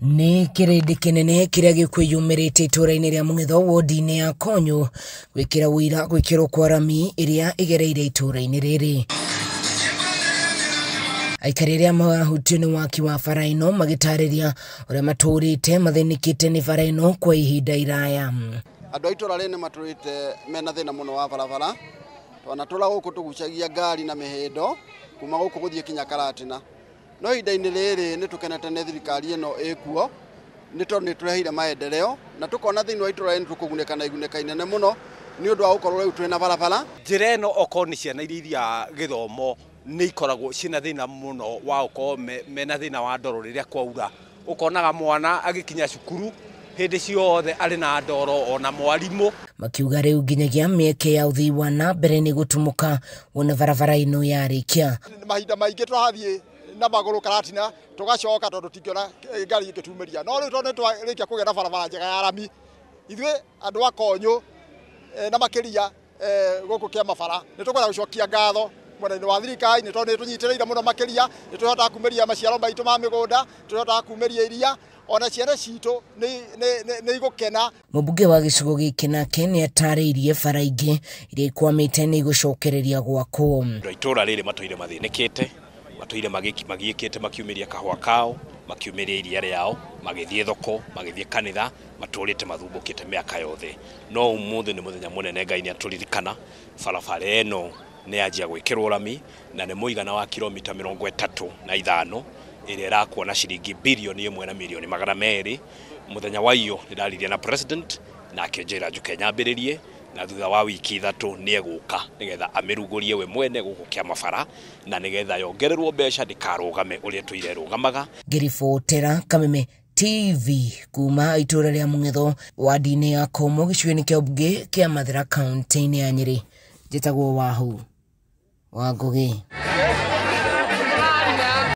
Nĩ kĩrĩndĩ kĩnene kĩrĩa gĩkwĩyumĩrĩte itũra-inĩ rĩa Mung'etho wodi-inĩ ya Konyu gwĩkĩra wĩira gwĩkĩrwo kwa rami ĩrĩa ĩgereire itũra-inĩ rĩrĩ. Aikari arĩa mahutio nĩ waki wa bara ĩno magĩtarĩria ũrĩa matũrĩte mathĩnĩkĩte nĩ bara ĩno kwa ihinda iraya. Andũ a itũra rĩrĩ matũrĩte mena thĩna mũno wa barabara, twanatũra gũkũ tũgucagia ngari na mĩhĩndo kuma gũkũ gũthiĩ kinya Karatina. No ihinda-inĩ rĩrĩ nĩ tũkenete nĩ thirikari ĩno ĩkuo nĩ tondũ nĩ tũreheire maendeleo na tũkona thĩinĩ wa itũra rĩrĩ tũkũgunĩka na igunĩka inene mũno nĩ ũndũ wa gũkorwo rĩu twĩna barabara. Njĩra ĩno okorwo nĩ ciana iria gĩthomo nĩ ikoragwo ciĩna thĩna mũno wa gũkorwo mena thĩna wa ndoro rĩrĩa kwaura. Ũkonaga mwana agĩkinya cukuru hĩndĩ ciothe arĩ na ndoro ona mwarimũ. Makiuga rĩu nginyagia mĩeke ya ũthii wa na mbere nĩ gũtumũka wona barabara ino yarĩkia. Mahinda maingĩ tũrathiĩ na magũrũ Karatina tugacoka tondũ tingĩona ngari ingĩtumeria. No rĩu tondũ twarĩkia kũgĩa na barabara njega ya rami, ithuĩ andũ a Konyu na MAKIRIA gũkũ kĩa mabara nĩ tũkwenda gũcokia ngatho mwena-inĩ wa thirikari nĩ tondũ nĩ tũnyitĩrĩire mũno makĩria, nĩ tũhotaga kumeria maciaro maitũ ma mĩgũnda, tũhotaga kumeria iria, ona ciana citũ nĩ igũkena. Mũmbunge wa gĩcigo gĩkĩ nake nĩ atarĩirie bara ingĩ iria ikwamĩte nĩ igũcokereria gwakwo. Itũra rĩrĩ matũire mathĩnĩkĩte, matũire magiĩkĩte makiumĩria kahũa kao, makiumĩria iria rĩao, magĩthiĩ thoko, magĩthiĩ kanitha, matũrĩte mathumbũkĩte mĩaka yothe. No ũmũthĩ nĩ mũthenya mũnene Ngai nĩ atũririkana, barabara ĩno nĩ yanjia gwĩkĩrwo rami na nĩ mũigana wa kilomita 35 ĩrĩa ĩrakuona ciringi bilioni 1 na milioni 200. Mũthenya wa iyo nĩ ndaririe na president na akĩnjĩra njuke nyambĩrĩrie na thutha wa wiki ithatũ nĩ egũka nĩgetha amĩrugũrie we mwene gũkũ kĩa mabara na nĩgetha yongererwo mbeca ndĩkarũgame ũrĩa tũirerũgamaga. Ngĩribotera Kameme TV kuma itũra rĩa Mung'etho wadi-inĩ ya Komo gĩcigo-inĩ kĩa ũmbunge kĩa Mathira kaunti-inĩ ya Nyeri. Njĩtagwo Wahu wa Ngugi.